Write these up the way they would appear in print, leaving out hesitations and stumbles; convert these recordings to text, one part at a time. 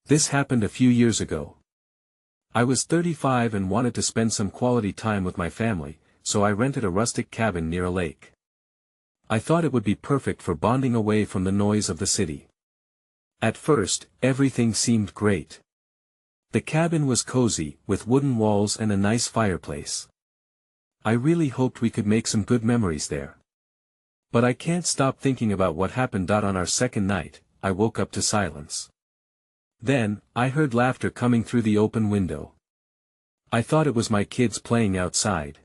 This happened a few years ago. I was 35 and wanted to spend some quality time with my family, so I rented a rustic cabin near a lake. I thought it would be perfect for bonding away from the noise of the city. At first, everything seemed great. The cabin was cozy, with wooden walls and a nice fireplace. I really hoped we could make some good memories there. But I can't stop thinking about what happened. On our second night, I woke up to silence. Then, I heard laughter coming through the open window. I thought it was my kids playing outside.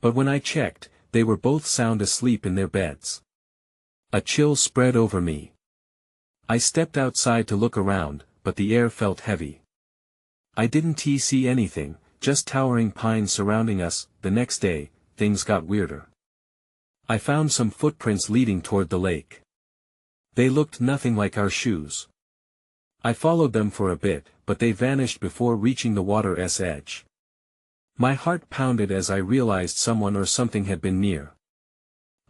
But when I checked, they were both sound asleep in their beds. A chill spread over me. I stepped outside to look around, but the air felt heavy. I didn't see anything, just towering pines surrounding us. The next day, things got weirder. I found some footprints leading toward the lake. They looked nothing like our shoes. I followed them for a bit, but they vanished before reaching the water's edge. My heart pounded as I realized someone or something had been near.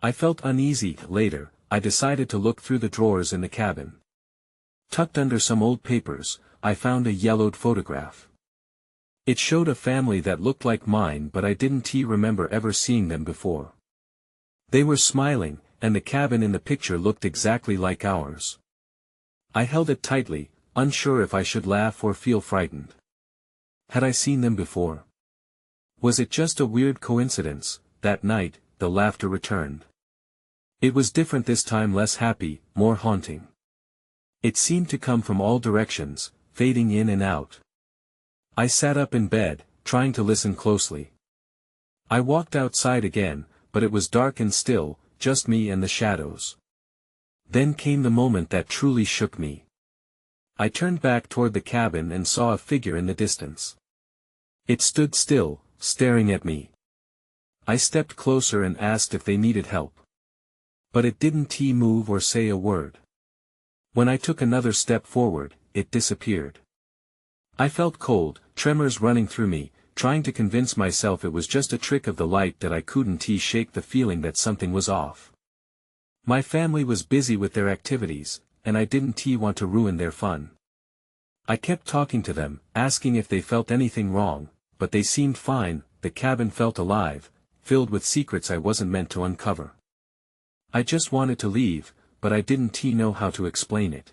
I felt uneasy. Later, I decided to look through the drawers in the cabin. Tucked under some old papers, I found a yellowed photograph. It showed a family that looked like mine, but I didn't remember ever seeing them before. They were smiling, and the cabin in the picture looked exactly like ours. I held it tightly, unsure if I should laugh or feel frightened. Had I seen them before? Was it just a weird coincidence? That night, the laughter returned. It was different this time, less happy, more haunting. It seemed to come from all directions, fading in and out. I sat up in bed, trying to listen closely. I walked outside again, but it was dark and still, just me and the shadows. Then came the moment that truly shook me. I turned back toward the cabin and saw a figure in the distance. It stood still, staring at me. I stepped closer and asked if they needed help. But it didn't move or say a word. When I took another step forward, it disappeared. I felt cold, tremors running through me, trying to convince myself it was just a trick of the light that I couldn't shake the feeling that something was off. My family was busy with their activities, and I didn't want to ruin their fun. I kept talking to them, asking if they felt anything wrong, but they seemed fine. The cabin felt alive, filled with secrets I wasn't meant to uncover. I just wanted to leave, but I didn't know how to explain it.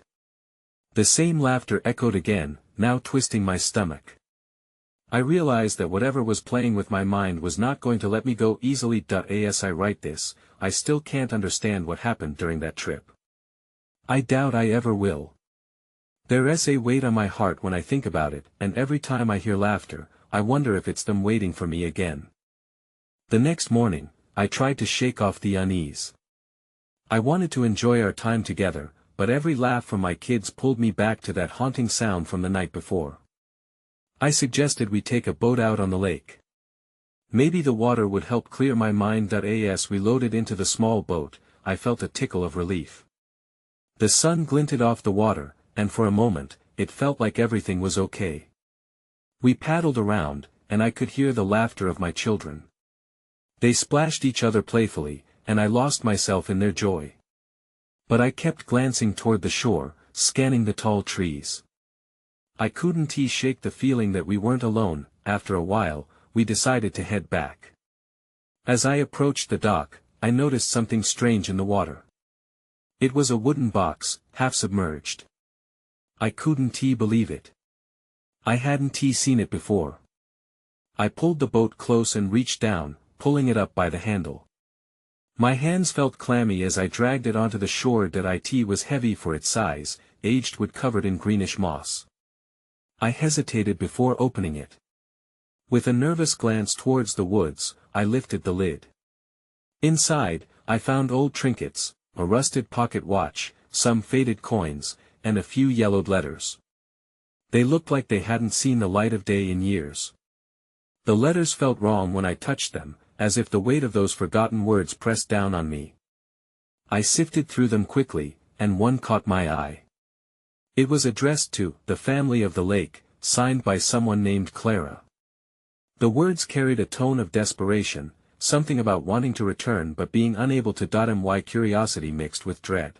The same laughter echoed again, now twisting my stomach. I realized that whatever was playing with my mind was not going to let me go easily. As I write this, I still can't understand what happened during that trip. I doubt I ever will. There's a weight on my heart when I think about it, and every time I hear laughter, I wonder if it's them waiting for me again. The next morning, I tried to shake off the unease. I wanted to enjoy our time together, but every laugh from my kids pulled me back to that haunting sound from the night before. I suggested we take a boat out on the lake. Maybe the water would help clear my mind. As we loaded into the small boat, I felt a tickle of relief. The sun glinted off the water, and for a moment, it felt like everything was okay. We paddled around, and I could hear the laughter of my children. They splashed each other playfully, and I lost myself in their joy. But I kept glancing toward the shore, scanning the tall trees. I couldn't shake the feeling that we weren't alone. After a while, we decided to head back. As I approached the dock, I noticed something strange in the water. It was a wooden box, half submerged. I couldn't believe it. I hadn't seen it before. I pulled the boat close and reached down, pulling it up by the handle. My hands felt clammy as I dragged it onto the shore. It was heavy for its size, aged wood covered in greenish moss. I hesitated before opening it. With a nervous glance towards the woods, I lifted the lid. Inside, I found old trinkets, a rusted pocket watch, some faded coins, and a few yellowed letters. They looked like they hadn't seen the light of day in years. The letters felt wrong when I touched them, as if the weight of those forgotten words pressed down on me. I sifted through them quickly, and one caught my eye. It was addressed to the family of the lake, signed by someone named Clara. The words carried a tone of desperation, something about wanting to return but being unable to. My curiosity mixed with dread.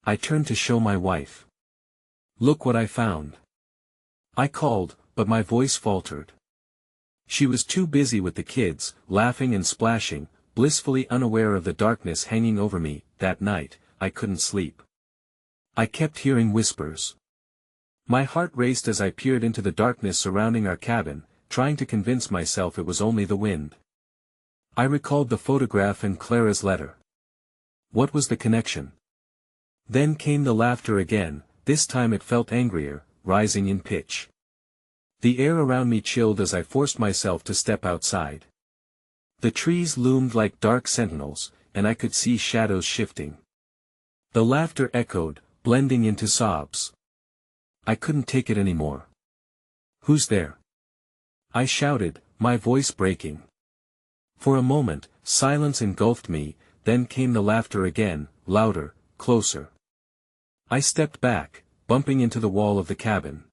I turned to show my wife. Look what I found. I called, but my voice faltered. She was too busy with the kids, laughing and splashing, blissfully unaware of the darkness hanging over me. That night, I couldn't sleep. I kept hearing whispers. My heart raced as I peered into the darkness surrounding our cabin, trying to convince myself it was only the wind. I recalled the photograph and Clara's letter. What was the connection? Then came the laughter again, this time it felt angrier, rising in pitch. The air around me chilled as I forced myself to step outside. The trees loomed like dark sentinels, and I could see shadows shifting. The laughter echoed, blending into sobs. I couldn't take it anymore. Who's there? I shouted, my voice breaking. For a moment, silence engulfed me, then came the laughter again, louder, closer. I stepped back, bumping into the wall of the cabin.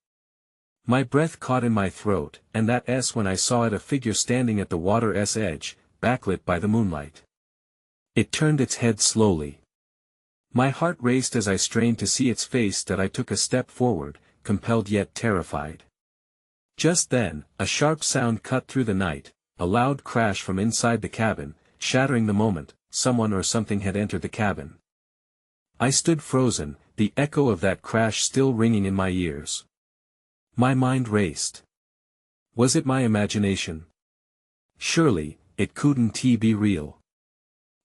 My breath caught in my throat, and that when I saw a figure standing at the water's edge, backlit by the moonlight. It turned its head slowly. My heart raced as I strained to see its face. That I took a step forward, compelled yet terrified. Just then, a sharp sound cut through the night, a loud crash from inside the cabin, shattering the moment. Someone or something had entered the cabin. I stood frozen, the echo of that crash still ringing in my ears. My mind raced. Was it my imagination? Surely, it couldn't be real.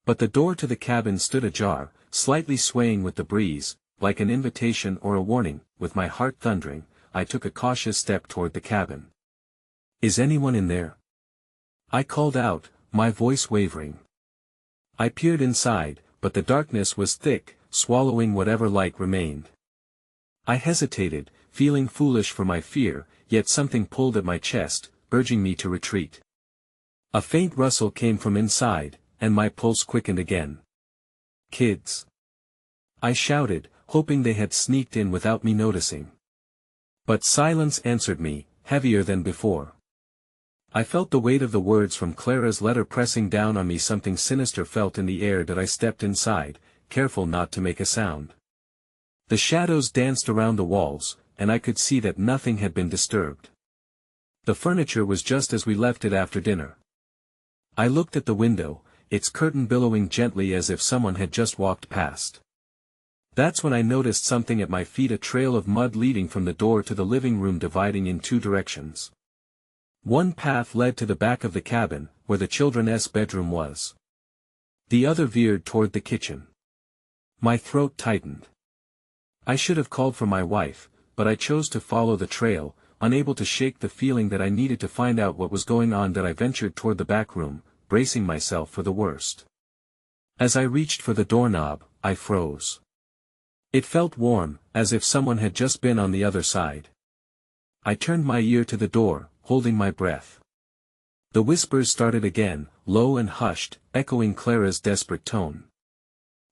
But the door to the cabin stood ajar, slightly swaying with the breeze, like an invitation or a warning. With my heart thundering, I took a cautious step toward the cabin. Is anyone in there? I called out, my voice wavering. I peered inside, but the darkness was thick, swallowing whatever light remained. I hesitated, feeling foolish for my fear, yet something pulled at my chest, urging me to retreat. A faint rustle came from inside, and my pulse quickened again. Kids! I shouted, hoping they had sneaked in without me noticing. But silence answered me, heavier than before. I felt the weight of the words from Clara's letter pressing down on me. Something sinister felt in the air. That I stepped inside, careful not to make a sound. The shadows danced around the walls, and I could see that nothing had been disturbed. The furniture was just as we left it after dinner. I looked at the window, its curtain billowing gently as if someone had just walked past. That's when I noticed something at my feet, a trail of mud leading from the door to the living room, dividing in two directions. One path led to the back of the cabin, where the children's bedroom was. The other veered toward the kitchen. My throat tightened. I should have called for my wife, but I chose to follow the trail, unable to shake the feeling that I needed to find out what was going on. That I ventured toward the back room, bracing myself for the worst. As I reached for the doorknob, I froze. It felt warm, as if someone had just been on the other side. I turned my ear to the door, holding my breath. The whispers started again, low and hushed, echoing Clara's desperate tone.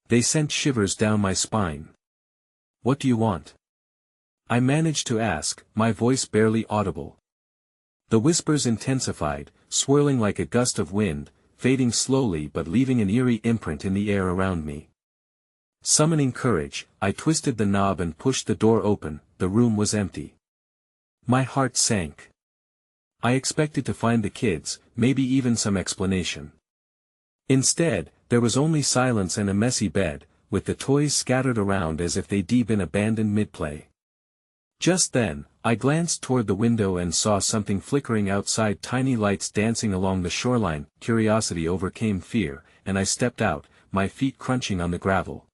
They sent shivers down my spine. What do you want? I managed to ask, my voice barely audible. The whispers intensified, swirling like a gust of wind, fading slowly but leaving an eerie imprint in the air around me. Summoning courage, I twisted the knob and pushed the door open. The room was empty. My heart sank. I expected to find the kids, maybe even some explanation. Instead, there was only silence and a messy bed, with the toys scattered around as if they'd been abandoned mid-play. Just then, I glanced toward the window and saw something flickering outside, tiny lights dancing along the shoreline. Curiosity overcame fear, and I stepped out, my feet crunching on the gravel.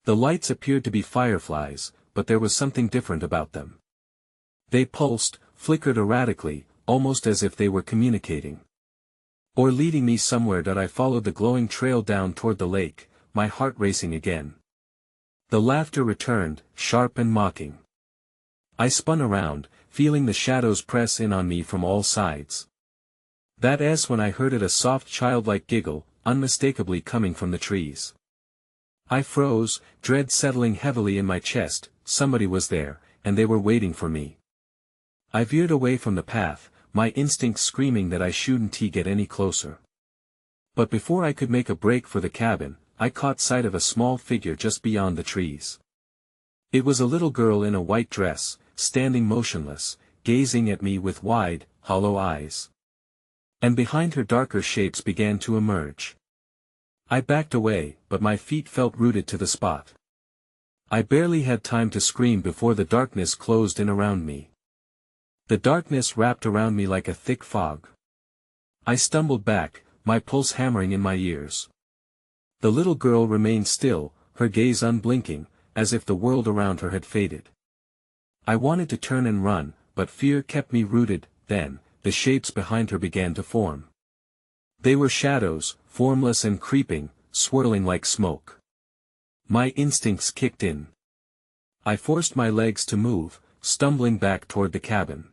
The lights appeared to be fireflies, but there was something different about them. They pulsed, flickered erratically, almost as if they were communicating. Or leading me somewhere. That I followed the glowing trail down toward the lake, my heart racing again. The laughter returned, sharp and mocking. I spun around, feeling the shadows press in on me from all sides. That's when I heard a soft childlike giggle, unmistakably coming from the trees. I froze, dread settling heavily in my chest. Somebody was there, and they were waiting for me. I veered away from the path, my instincts screaming that I shouldn't get any closer. But before I could make a break for the cabin, I caught sight of a small figure just beyond the trees. It was a little girl in a white dress, standing motionless, gazing at me with wide, hollow eyes. And behind her darker shapes began to emerge. I backed away, but my feet felt rooted to the spot. I barely had time to scream before the darkness closed in around me. The darkness wrapped around me like a thick fog. I stumbled back, my pulse hammering in my ears. The little girl remained still, her gaze unblinking, as if the world around her had faded. I wanted to turn and run, but fear kept me rooted. Then, the shapes behind her began to form. They were shadows, formless and creeping, swirling like smoke. My instincts kicked in. I forced my legs to move, stumbling back toward the cabin.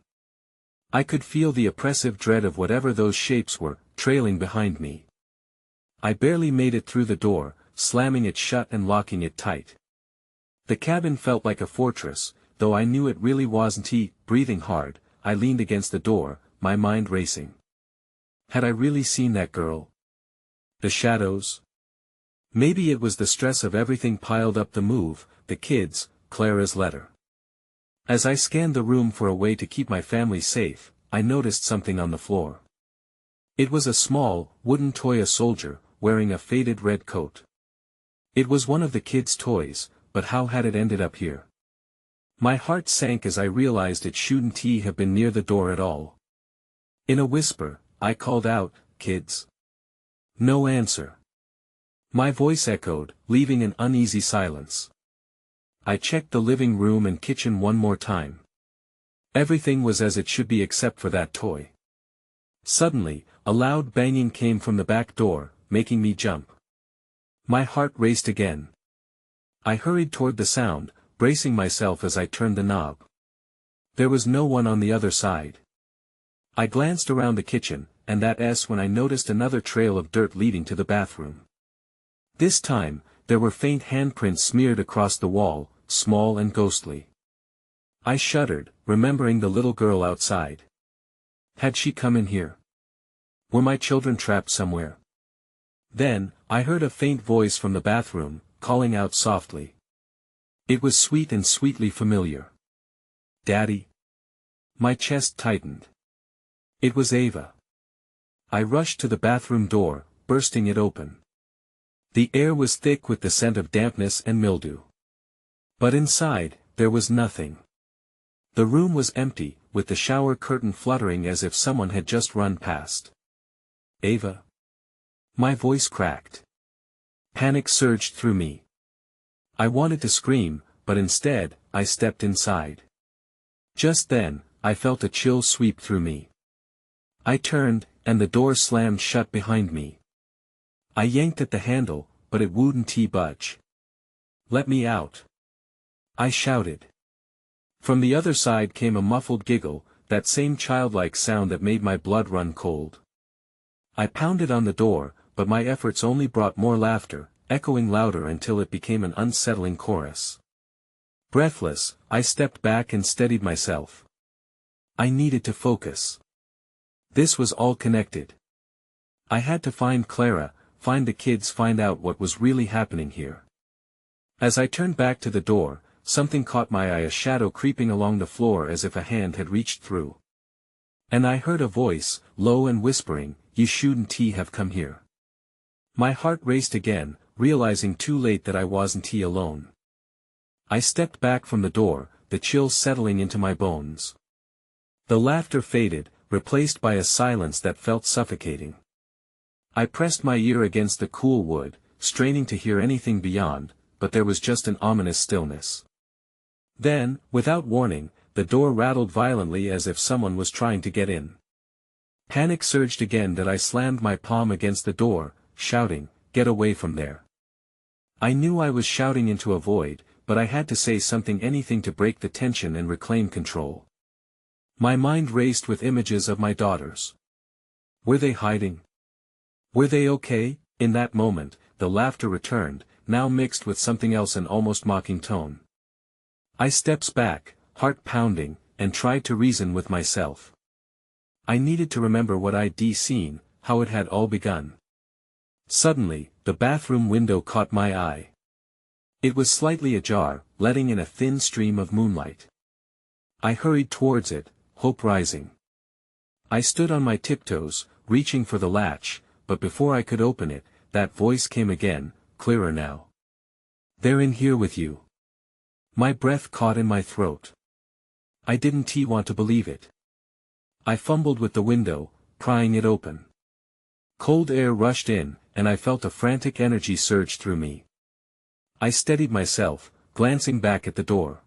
I could feel the oppressive dread of whatever those shapes were, trailing behind me. I barely made it through the door, slamming it shut and locking it tight. The cabin felt like a fortress, though I knew it really wasn't. Breathing hard, I leaned against the door, my mind racing. Had I really seen that girl? The shadows? Maybe it was the stress of everything piled up, the move, the kids, Clara's letter. As I scanned the room for a way to keep my family safe, I noticed something on the floor. It was a small, wooden toy, a soldier, wearing a faded red coat. It was one of the kids' toys, but how had it ended up here? My heart sank as I realized it shouldn't have been near the door at all. In a whisper, I called out, "Kids." No answer. My voice echoed, leaving an uneasy silence. I checked the living room and kitchen one more time. Everything was as it should be except for that toy. Suddenly, a loud banging came from the back door, making me jump. My heart raced again. I hurried toward the sound, bracing myself as I turned the knob. There was no one on the other side. I glanced around the kitchen, and that's when I noticed another trail of dirt leading to the bathroom. This time, there were faint handprints smeared across the wall, small and ghostly. I shuddered, remembering the little girl outside. Had she come in here? Were my children trapped somewhere? Then, I heard a faint voice from the bathroom, calling out softly. It was sweet and sweetly familiar. "Daddy?" My chest tightened. It was Ava. I rushed to the bathroom door, bursting it open. The air was thick with the scent of dampness and mildew. But inside, there was nothing. The room was empty, with the shower curtain fluttering as if someone had just run past. "Ava?" My voice cracked. Panic surged through me. I wanted to scream, but instead, I stepped inside. Just then, I felt a chill sweep through me. I turned, and the door slammed shut behind me. I yanked at the handle, but it wouldn't budge. "Let me out!" I shouted. From the other side came a muffled giggle, that same childlike sound that made my blood run cold. I pounded on the door, but my efforts only brought more laughter, echoing louder until it became an unsettling chorus. Breathless, I stepped back and steadied myself. I needed to focus. This was all connected. I had to find Clara, find the kids, find out what was really happening here. As I turned back to the door, something caught my eye, a shadow creeping along the floor as if a hand had reached through. And I heard a voice, low and whispering, "You shouldn't have come here." My heart raced again, realizing too late that I wasn't alone. I stepped back from the door, the chills settling into my bones. The laughter faded, replaced by a silence that felt suffocating. I pressed my ear against the cool wood, straining to hear anything beyond, but there was just an ominous stillness. Then, without warning, the door rattled violently as if someone was trying to get in. Panic surged again that I slammed my palm against the door, shouting, "Get away from there." I knew I was shouting into a void, but I had to say something, anything to break the tension and reclaim control. My mind raced with images of my daughters. Were they hiding? Were they okay? In that moment, the laughter returned, now mixed with something else, an almost mocking tone. I stepped back, heart pounding, and tried to reason with myself. I needed to remember what I'd seen, how it had all begun. Suddenly, the bathroom window caught my eye. It was slightly ajar, letting in a thin stream of moonlight. I hurried towards it, hope rising. I stood on my tiptoes, reaching for the latch, but before I could open it, that voice came again, clearer now. "They're in here with you." My breath caught in my throat. I didn't want to believe it. I fumbled with the window, prying it open. Cold air rushed in, and I felt a frantic energy surge through me. I steadied myself, glancing back at the door.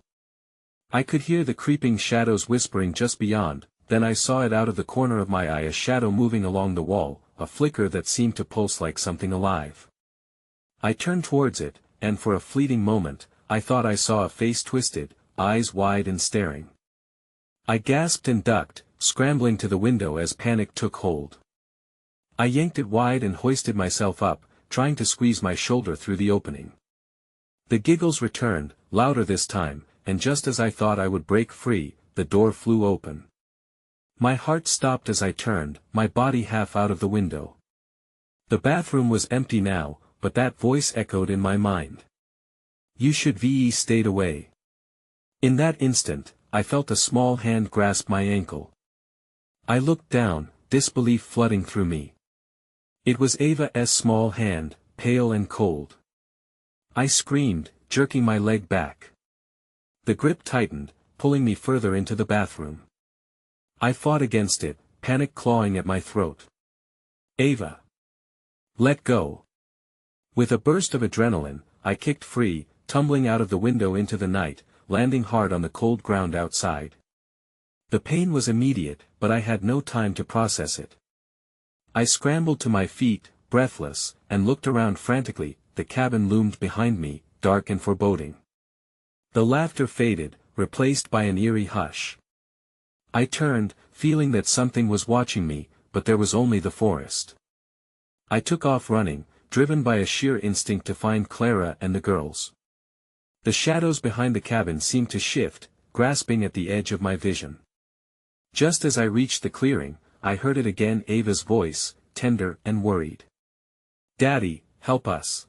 I could hear the creeping shadows whispering just beyond, then I saw it out of the corner of my eye, a shadow moving along the wall, a flicker that seemed to pulse like something alive. I turned towards it, and for a fleeting moment, I thought I saw a face twisted, eyes wide and staring. I gasped and ducked, scrambling to the window as panic took hold. I yanked it wide and hoisted myself up, trying to squeeze my shoulder through the opening. The giggles returned, louder this time, and just as I thought I would break free, the door flew open. My heart stopped as I turned, my body half out of the window. The bathroom was empty now, but that voice echoed in my mind. "You should have stayed away." In that instant, I felt a small hand grasp my ankle. I looked down, disbelief flooding through me. It was Ava's small hand, pale and cold. I screamed, jerking my leg back. The grip tightened, pulling me further into the bathroom. I fought against it, panic clawing at my throat. "Ava! Let go!" With a burst of adrenaline, I kicked free, tumbling out of the window into the night, landing hard on the cold ground outside. The pain was immediate, but I had no time to process it. I scrambled to my feet, breathless, and looked around frantically. The cabin loomed behind me, dark and foreboding. The laughter faded, replaced by an eerie hush. I turned, feeling that something was watching me, but there was only the forest. I took off running, driven by a sheer instinct to find Clara and the girls. The shadows behind the cabin seemed to shift, grasping at the edge of my vision. Just as I reached the clearing, I heard it again, Ava's voice, tender and worried. "Daddy, help us."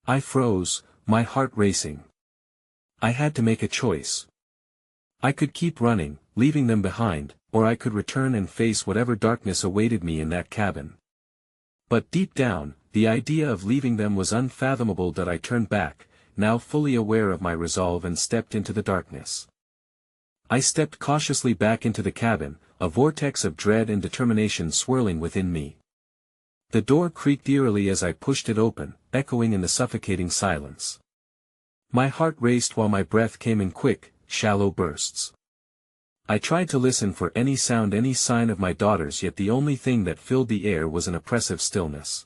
I froze, my heart racing. I had to make a choice. I could keep running, leaving them behind, or I could return and face whatever darkness awaited me in that cabin. But deep down, the idea of leaving them was unfathomable. That I turned back, now fully aware of my resolve, and stepped into the darkness. I stepped cautiously back into the cabin, a vortex of dread and determination swirling within me. The door creaked eerily as I pushed it open, echoing in the suffocating silence. My heart raced while my breath came in quick, shallow bursts. I tried to listen for any sound, any sign of my daughters, yet the only thing that filled the air was an oppressive stillness.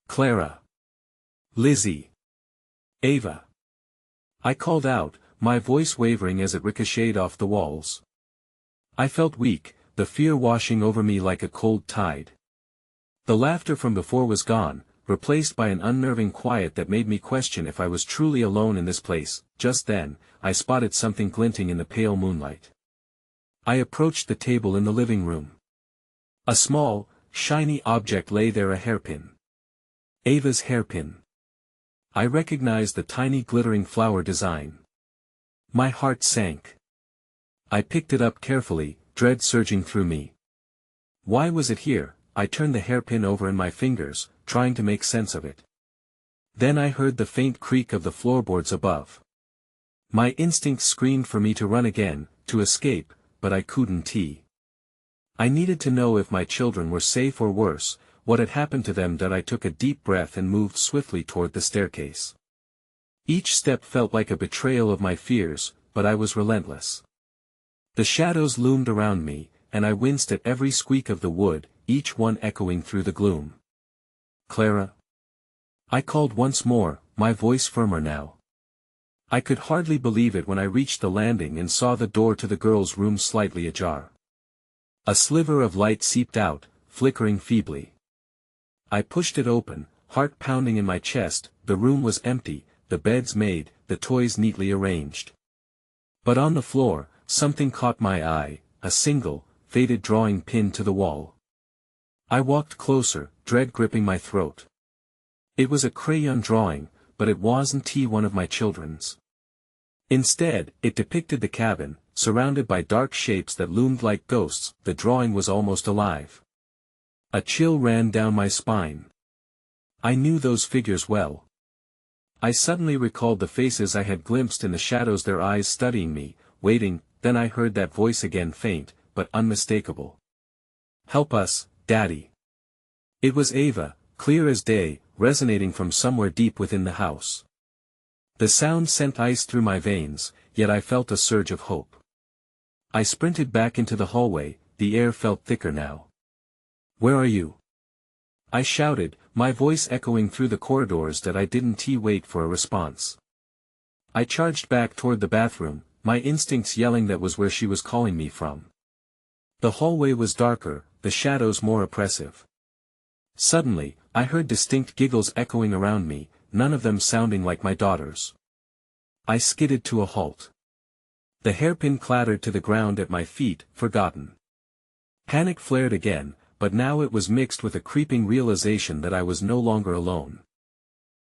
"Clara! Lizzie! Ava!" I called out, my voice wavering as it ricocheted off the walls. I felt weak, the fear washing over me like a cold tide. The laughter from before was gone, replaced by an unnerving quiet that made me question if I was truly alone in this place. Just then, I spotted something glinting in the pale moonlight. I approached the table in the living room. A small, shiny object lay there, a hairpin. Ava's hairpin. I recognized the tiny glittering flower design. My heart sank. I picked it up carefully, dread surging through me. Why was it here? I turned the hairpin over in my fingers, trying to make sense of it. Then I heard the faint creak of the floorboards above. My instincts screamed for me to run again, to escape, but I couldn't. I needed to know if my children were safe or worse, what had happened to them. That I took a deep breath and moved swiftly toward the staircase. Each step felt like a betrayal of my fears, but I was relentless. The shadows loomed around me, and I winced at every squeak of the wood, each one echoing through the gloom. "Clara?" I called once more, my voice firmer now. I could hardly believe it when I reached the landing and saw the door to the girls' room slightly ajar. A sliver of light seeped out, flickering feebly. I pushed it open, heart pounding in my chest. The room was empty, the beds made, the toys neatly arranged. But on the floor, something caught my eye, a single, faded drawing pinned to the wall. I walked closer, dread gripping my throat. It was a crayon drawing, but it wasn't one of my children's. Instead, it depicted the cabin, surrounded by dark shapes that loomed like ghosts. The drawing was almost alive. A chill ran down my spine. I knew those figures well. I suddenly recalled the faces I had glimpsed in the shadows, their eyes studying me, waiting. Then I heard that voice again, faint, but unmistakable. "Help us, Daddy." It was Ava, clear as day, resonating from somewhere deep within the house. The sound sent ice through my veins, yet I felt a surge of hope. I sprinted back into the hallway. The air felt thicker now. "Where are you?" I shouted, my voice echoing through the corridors. That I didn't wait for a response. I charged back toward the bathroom, my instincts yelling that was where she was calling me from. The hallway was darker, the shadows more oppressive. Suddenly, I heard distinct giggles echoing around me, none of them sounding like my daughter's. I skidded to a halt. The hairpin clattered to the ground at my feet, forgotten. Panic flared again, but now it was mixed with a creeping realization that I was no longer alone.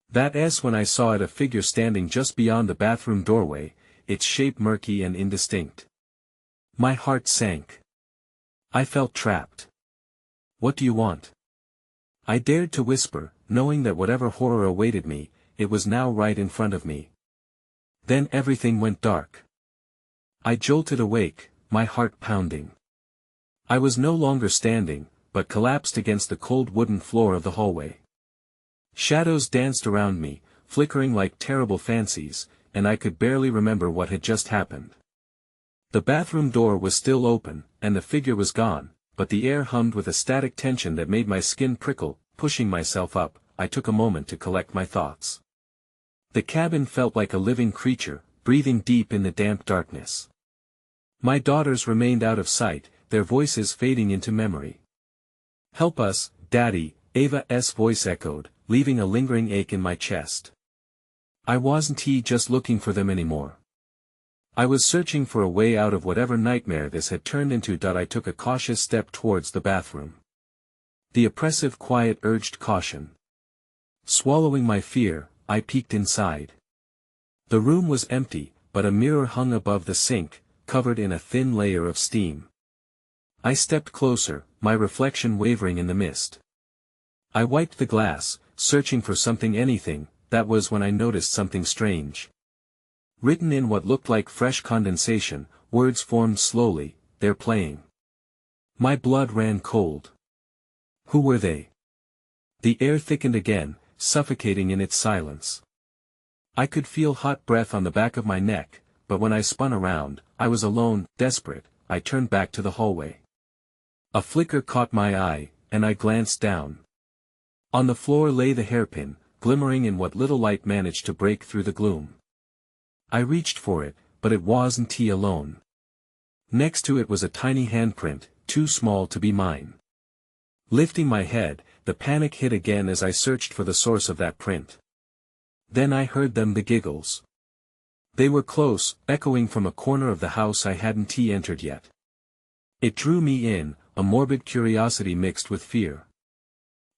That's when I saw a figure standing just beyond the bathroom doorway, its shape murky and indistinct. My heart sank. I felt trapped. "What do you want?" I dared to whisper, knowing that whatever horror awaited me, it was now right in front of me. Then everything went dark. I jolted awake, my heart pounding. I was no longer standing, but collapsed against the cold wooden floor of the hallway. Shadows danced around me, flickering like terrible fancies, and I could barely remember what had just happened. The bathroom door was still open, and the figure was gone, but the air hummed with a static tension that made my skin prickle. Pushing myself up, I took a moment to collect my thoughts. The cabin felt like a living creature, breathing deep in the damp darkness. My daughters remained out of sight, their voices fading into memory. "Help us, Daddy," Ava's voice echoed, leaving a lingering ache in my chest. I wasn't just looking for them anymore. I was searching for a way out of whatever nightmare this had turned into. I took a cautious step towards the bathroom. The oppressive quiet urged caution. Swallowing my fear, I peeked inside. The room was empty, but a mirror hung above the sink, covered in a thin layer of steam. I stepped closer, my reflection wavering in the mist. I wiped the glass, searching for anything. That was when I noticed something strange. Written in what looked like fresh condensation, words formed slowly. "They're playing." My blood ran cold. Who were they? The air thickened again, suffocating in its silence. I could feel hot breath on the back of my neck, but when I spun around, I was alone. Desperate, I turned back to the hallway. A flicker caught my eye, and I glanced down. On the floor lay the hairpin, glimmering in what little light managed to break through the gloom. I reached for it, but it wasn't alone. Next to it was a tiny handprint, too small to be mine. Lifting my head, the panic hit again as I searched for the source of that print. Then I heard them, the giggles. They were close, echoing from a corner of the house I hadn't entered yet. It drew me in, a morbid curiosity mixed with fear.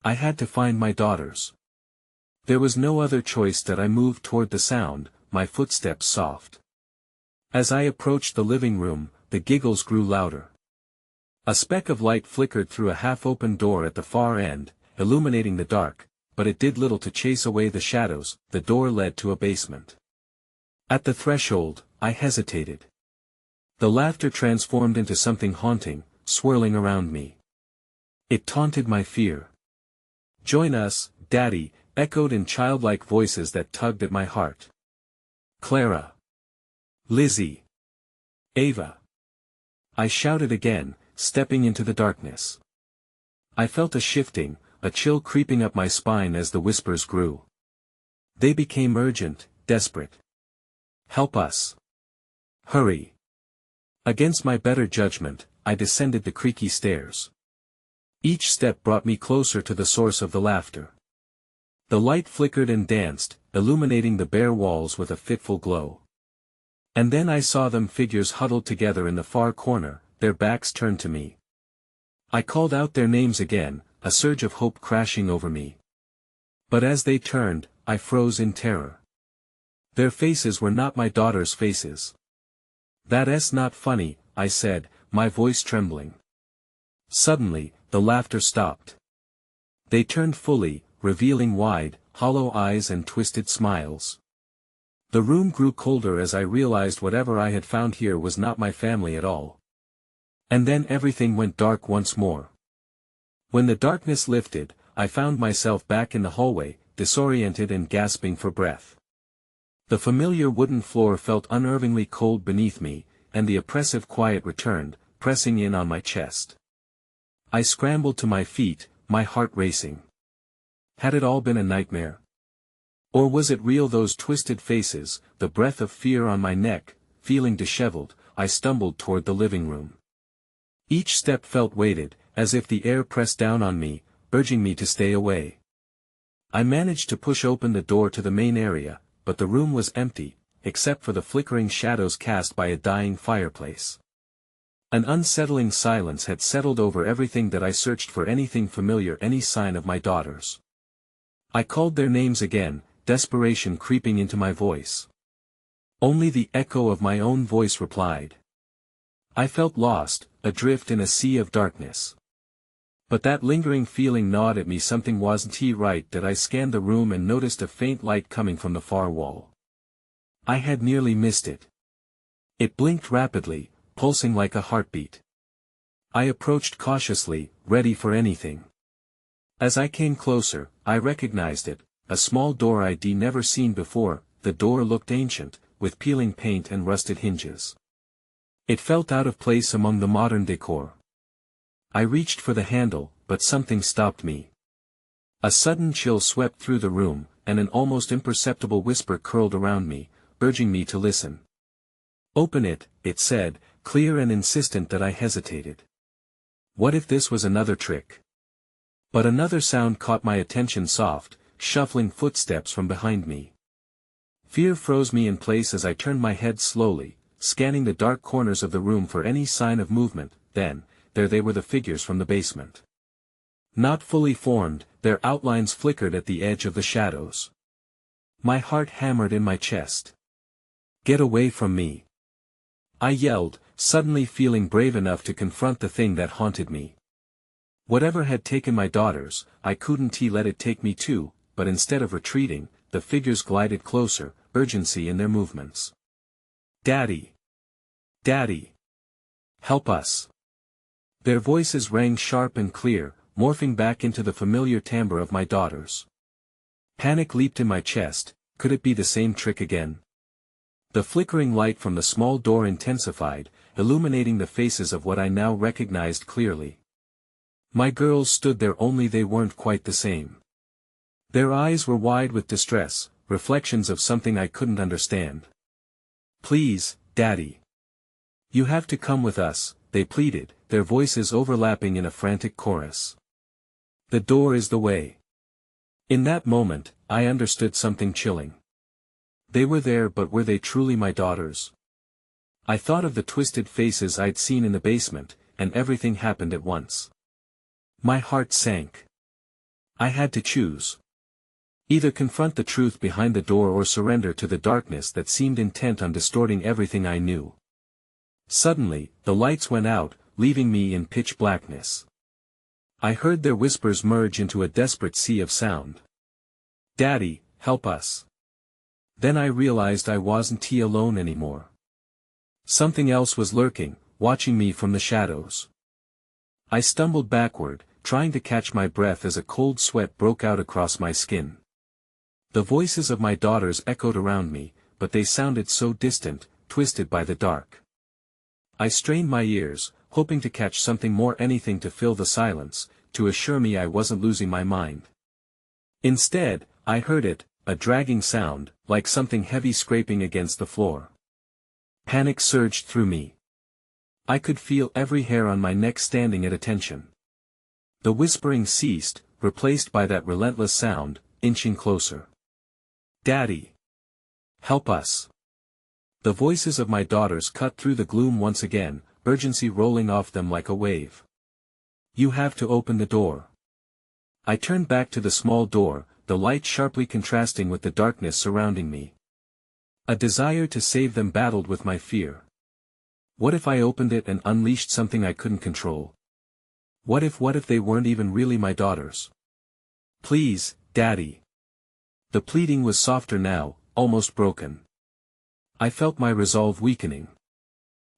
I had to find my daughters. There was no other choice. That I moved toward the sound, my footsteps soft. As I approached the living room, the giggles grew louder. A speck of light flickered through a half-open door at the far end, illuminating the dark, but it did little to chase away the shadows. The door led to a basement. At the threshold, I hesitated. The laughter transformed into something haunting, swirling around me. It taunted my fear. "Join us, Daddy," echoed in childlike voices that tugged at my heart. "Clara. Lizzie. Ava." I shouted again, stepping into the darkness. I felt a shifting, a chill creeping up my spine as the whispers grew. They became urgent, desperate. "Help us. Hurry." Against my better judgment, I descended the creaky stairs. Each step brought me closer to the source of the laughter. The light flickered and danced, illuminating the bare walls with a fitful glow. And then I saw them, figures huddled together in the far corner, their backs turned to me. I called out their names again, a surge of hope crashing over me. But as they turned, I froze in terror. Their faces were not my daughter's faces. "That's not funny," I said, my voice trembling. Suddenly, the laughter stopped. They turned fully, revealing wide, hollow eyes and twisted smiles. The room grew colder as I realized whatever I had found here was not my family at all. And then everything went dark once more. When the darkness lifted, I found myself back in the hallway, disoriented and gasping for breath. The familiar wooden floor felt unnervingly cold beneath me, and the oppressive quiet returned, pressing in on my chest. I scrambled to my feet, my heart racing. Had it all been a nightmare? Or was it real? Those twisted faces, the breath of fear on my neck? Feeling disheveled, I stumbled toward the living room. Each step felt weighted, as if the air pressed down on me, urging me to stay away. I managed to push open the door to the main area, but the room was empty, except for the flickering shadows cast by a dying fireplace. An unsettling silence had settled over everything that I searched for, anything familiar, any sign of my daughters. I called their names again, desperation creeping into my voice. Only the echo of my own voice replied. I felt lost, adrift in a sea of darkness. But that lingering feeling gnawed at me. Something wasn't right. That I scanned the room and noticed a faint light coming from the far wall. I had nearly missed it. It blinked rapidly, pulsing like a heartbeat. I approached cautiously, ready for anything. As I came closer, I recognized it, a small door I'd never seen before. The door looked ancient, with peeling paint and rusted hinges. It felt out of place among the modern decor. I reached for the handle, but something stopped me. A sudden chill swept through the room, and an almost imperceptible whisper curled around me, urging me to listen. "Open it," it said, clear and insistent that I hesitated. What if this was another trick? But another sound caught my attention, soft, shuffling footsteps from behind me. Fear froze me in place as I turned my head slowly, scanning the dark corners of the room for any sign of movement. Then, there they were, the figures from the basement. Not fully formed, their outlines flickered at the edge of the shadows. My heart hammered in my chest. "Get away from me!" I yelled, suddenly feeling brave enough to confront the thing that haunted me. Whatever had taken my daughters, I couldn't let it take me too, but instead of retreating, the figures glided closer, urgency in their movements. "Daddy! Daddy! Help us!" Their voices rang sharp and clear, morphing back into the familiar timbre of my daughters. Panic leaped in my chest. Could it be the same trick again? The flickering light from the small door intensified, illuminating the faces of what I now recognized clearly. My girls stood there, only they weren't quite the same. Their eyes were wide with distress, reflections of something I couldn't understand. "Please, Daddy. You have to come with us," they pleaded, their voices overlapping in a frantic chorus. "The door is the way." In that moment, I understood something chilling. They were there, but were they truly my daughters? I thought of the twisted faces I'd seen in the basement, and everything happened at once. My heart sank. I had to choose. Either confront the truth behind the door or surrender to the darkness that seemed intent on distorting everything I knew. Suddenly, the lights went out, leaving me in pitch blackness. I heard their whispers merge into a desperate sea of sound. "Daddy, help us." Then I realized I wasn't alone anymore. Something else was lurking, watching me from the shadows. I stumbled backward, trying to catch my breath as a cold sweat broke out across my skin. The voices of my daughters echoed around me, but they sounded so distant, twisted by the dark. I strained my ears, hoping to catch something more, anything to fill the silence, to assure me I wasn't losing my mind. Instead, I heard it, a dragging sound, like something heavy scraping against the floor. Panic surged through me. I could feel every hair on my neck standing at attention. The whispering ceased, replaced by that relentless sound, inching closer. "Daddy! Help us!" The voices of my daughters cut through the gloom once again, urgency rolling off them like a wave. "You have to open the door." I turned back to the small door, the light sharply contrasting with the darkness surrounding me. A desire to save them battled with my fear. What if I opened it and unleashed something I couldn't control? What if they weren't even really my daughters? Please, Daddy. The pleading was softer now, almost broken. I felt my resolve weakening.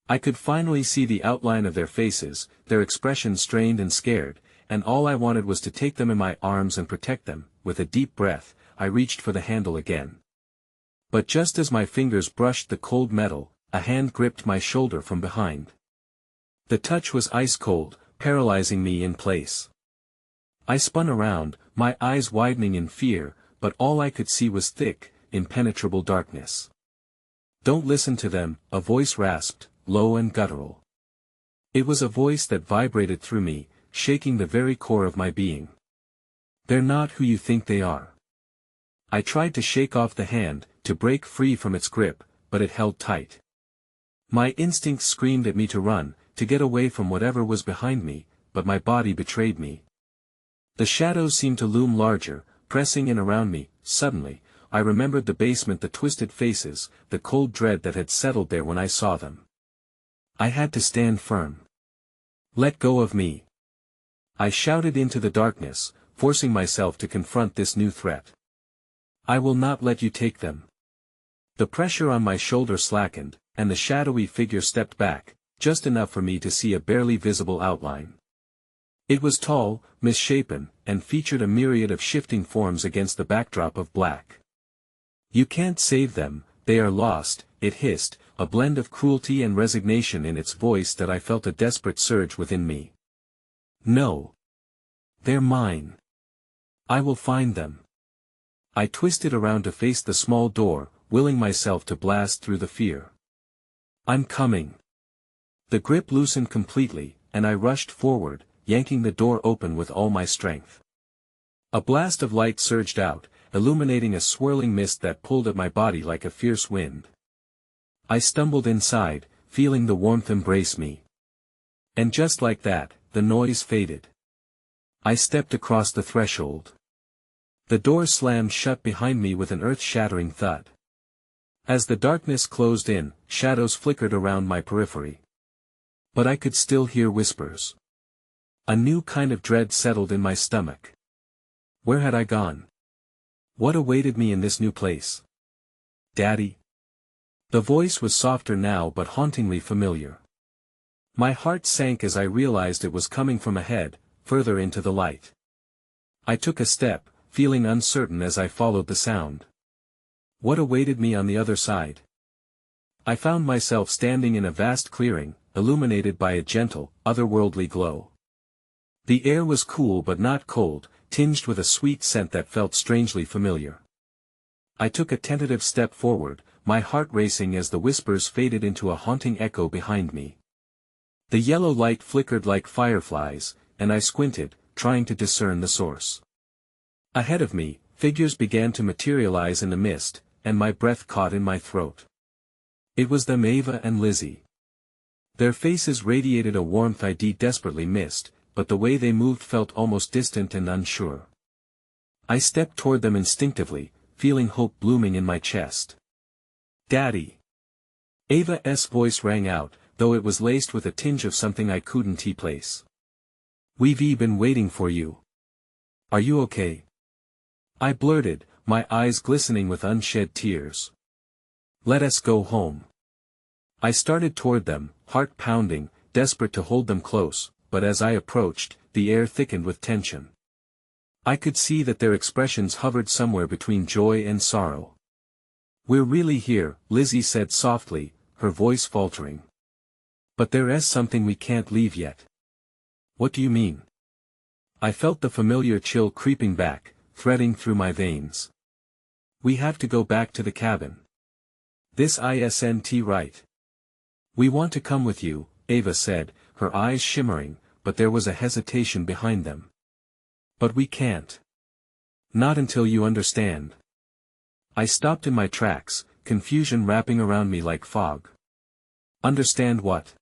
I could finally see the outline of their faces, their expressions strained and scared, and all I wanted was to take them in my arms and protect them. With a deep breath, I reached for the handle again. But just as my fingers brushed the cold metal, a hand gripped my shoulder from behind. The touch was ice cold, paralyzing me in place. I spun around, my eyes widening in fear, but all I could see was thick, impenetrable darkness. Don't listen to them, a voice rasped, low and guttural. It was a voice that vibrated through me, shaking the very core of my being. They're not who you think they are. I tried to shake off the hand, to break free from its grip, but it held tight. My instincts screamed at me to run, to get away from whatever was behind me, but my body betrayed me. The shadows seemed to loom larger, pressing in around me. Suddenly, I remembered the basement, the twisted faces, the cold dread that had settled there when I saw them. I had to stand firm. Let go of me. I shouted into the darkness, forcing myself to confront this new threat. I will not let you take them. The pressure on my shoulder slackened, and the shadowy figure stepped back, just enough for me to see a barely visible outline. It was tall, misshapen, and featured a myriad of shifting forms against the backdrop of black. You can't save them, they are lost, it hissed, a blend of cruelty and resignation in its voice that I felt a desperate surge within me. No. They're mine. I will find them. I twisted around to face the small door, willing myself to blast through the fear. I'm coming. The grip loosened completely, and I rushed forward, yanking the door open with all my strength. A blast of light surged out, illuminating a swirling mist that pulled at my body like a fierce wind. I stumbled inside, feeling the warmth embrace me. And just like that, the noise faded. I stepped across the threshold. The door slammed shut behind me with an earth-shattering thud. As the darkness closed in, shadows flickered around my periphery. But I could still hear whispers. A new kind of dread settled in my stomach. Where had I gone? What awaited me in this new place? Daddy? The voice was softer now but hauntingly familiar. My heart sank as I realized it was coming from ahead, further into the light. I took a step, feeling uncertain as I followed the sound. What awaited me on the other side? I found myself standing in a vast clearing, illuminated by a gentle, otherworldly glow. The air was cool but not cold, tinged with a sweet scent that felt strangely familiar. I took a tentative step forward, my heart racing as the whispers faded into a haunting echo behind me. The yellow light flickered like fireflies, and I squinted, trying to discern the source. Ahead of me, figures began to materialize in the mist, and my breath caught in my throat. It was them, Ava and Lizzie. Their faces radiated a warmth I desperately missed, but the way they moved felt almost distant and unsure. I stepped toward them instinctively, feeling hope blooming in my chest. Daddy! Ava's voice rang out, though it was laced with a tinge of something I couldn't place. We've been waiting for you. Are you okay? I blurted, my eyes glistening with unshed tears. Let us go home. I started toward them, heart pounding, desperate to hold them close, but as I approached, the air thickened with tension. I could see that their expressions hovered somewhere between joy and sorrow. We're really here, Lizzie said softly, her voice faltering. But there is something we can't leave yet. What do you mean? I felt the familiar chill creeping back, threading through my veins. We have to go back to the cabin. This isn't right. We want to come with you, Ava said, her eyes shimmering, but there was a hesitation behind them. But we can't. Not until you understand. I stopped in my tracks, confusion wrapping around me like fog. Understand what?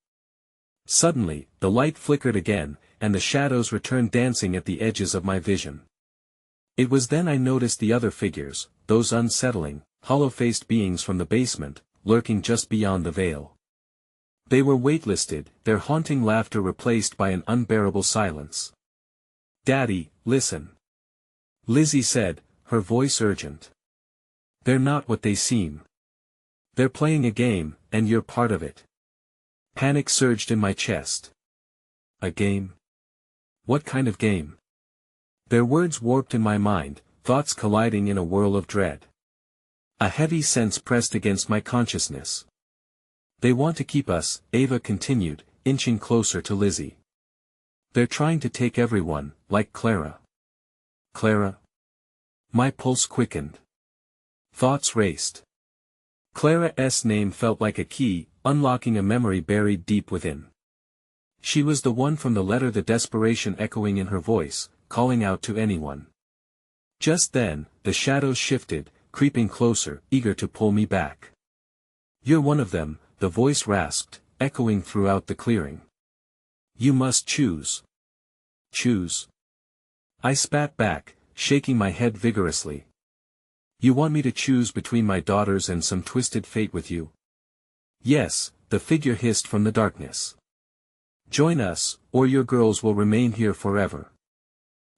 Suddenly, the light flickered again, and the shadows returned dancing at the edges of my vision. It was then I noticed the other figures, those unsettling, hollow-faced beings from the basement, lurking just beyond the veil. They were waitlisted, their haunting laughter replaced by an unbearable silence. "Daddy, listen," Lizzie said, her voice urgent. "They're not what they seem. They're playing a game, and you're part of it." Panic surged in my chest. A game? What kind of game? Their words warped in my mind, thoughts colliding in a whirl of dread. A heavy sense pressed against my consciousness. "They want to keep us," Ava continued, inching closer to Lizzie. "They're trying to take everyone, like Clara." Clara? My pulse quickened. Thoughts raced. Clara's name felt like a key, unlocking a memory buried deep within. She was the one from the letter, the desperation echoing in her voice, calling out to anyone. Just then, the shadows shifted, creeping closer, eager to pull me back. "You're one of them," the voice rasped, echoing throughout the clearing. "You must choose." "Choose?" I spat back, shaking my head vigorously. "You want me to choose between my daughters and some twisted fate with you?" "Yes," the figure hissed from the darkness. "Join us, or your girls will remain here forever."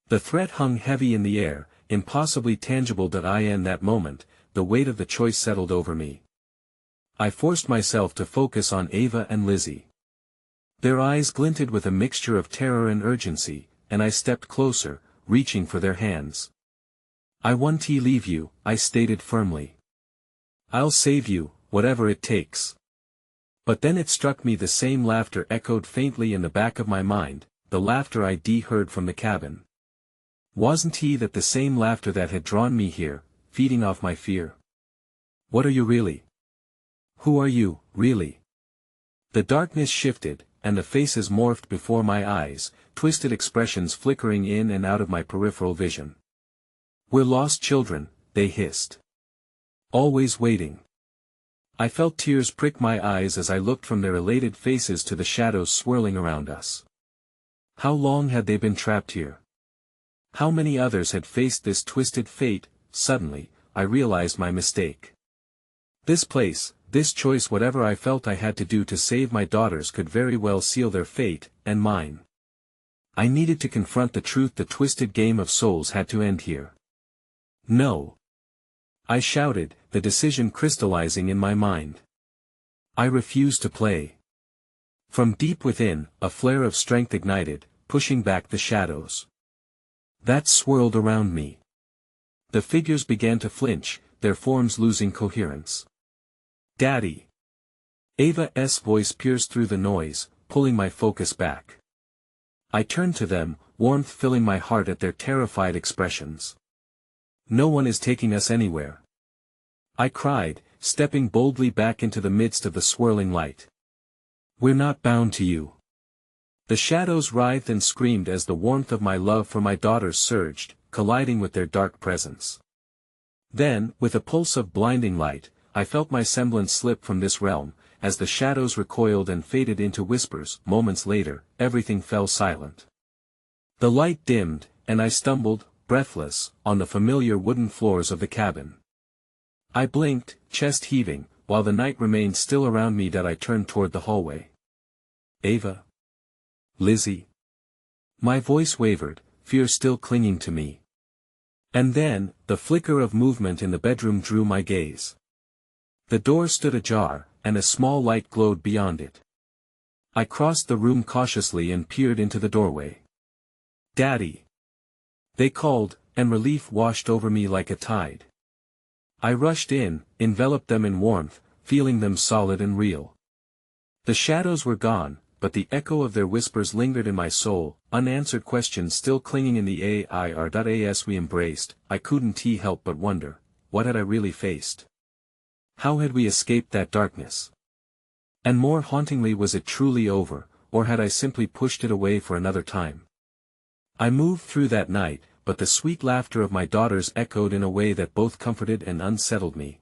The threat hung heavy in the air, impossibly tangible. In that moment, the weight of the choice settled over me. I forced myself to focus on Ava and Lizzie. Their eyes glinted with a mixture of terror and urgency, and I stepped closer, reaching for their hands. "I won't leave you," I stated firmly. "I'll save you, whatever it takes." But then it struck me, the same laughter echoed faintly in the back of my mind, the laughter I'd heard from the cabin. Wasn't that the same laughter that had drawn me here, feeding off my fear? "What are you really? Who are you, really?" The darkness shifted, and the faces morphed before my eyes, twisted expressions flickering in and out of my peripheral vision. "We're lost children," they hissed. "Always waiting." I felt tears prick my eyes as I looked from their elated faces to the shadows swirling around us. How long had they been trapped here? How many others had faced this twisted fate? Suddenly, I realized my mistake. This place, this choice, whatever I felt I had to do to save my daughters, could very well seal their fate, and mine. I needed to confront the truth. The twisted game of souls had to end here. "No!" I shouted, the decision crystallizing in my mind. "I refuse to play." From deep within, a flare of strength ignited, pushing back the shadows that swirled around me. The figures began to flinch, their forms losing coherence. "Daddy!" Ava's voice pierced through the noise, pulling my focus back. I turned to them, warmth filling my heart at their terrified expressions. "No one is taking us anywhere," I cried, stepping boldly back into the midst of the swirling light. "We're not bound to you." The shadows writhed and screamed as the warmth of my love for my daughters surged, colliding with their dark presence. Then, with a pulse of blinding light, I felt my semblance slip from this realm, as the shadows recoiled and faded into whispers. Moments later, everything fell silent. The light dimmed, and I stumbled, breathless, on the familiar wooden floors of the cabin. I blinked, chest heaving, while the night remained still around me. I turned toward the hallway. "Ava? Lizzie?" My voice wavered, fear still clinging to me. And then, the flicker of movement in the bedroom drew my gaze. The door stood ajar, and a small light glowed beyond it. I crossed the room cautiously and peered into the doorway. "Daddy!" they called, and relief washed over me like a tide. I rushed in, enveloped them in warmth, feeling them solid and real. The shadows were gone, but the echo of their whispers lingered in my soul, unanswered questions still clinging in the air. As we embraced, I couldn't help but wonder, what had I really faced? How had we escaped that darkness? And more hauntingly, was it truly over, or had I simply pushed it away for another time? I moved through that night, but the sweet laughter of my daughters echoed in a way that both comforted and unsettled me.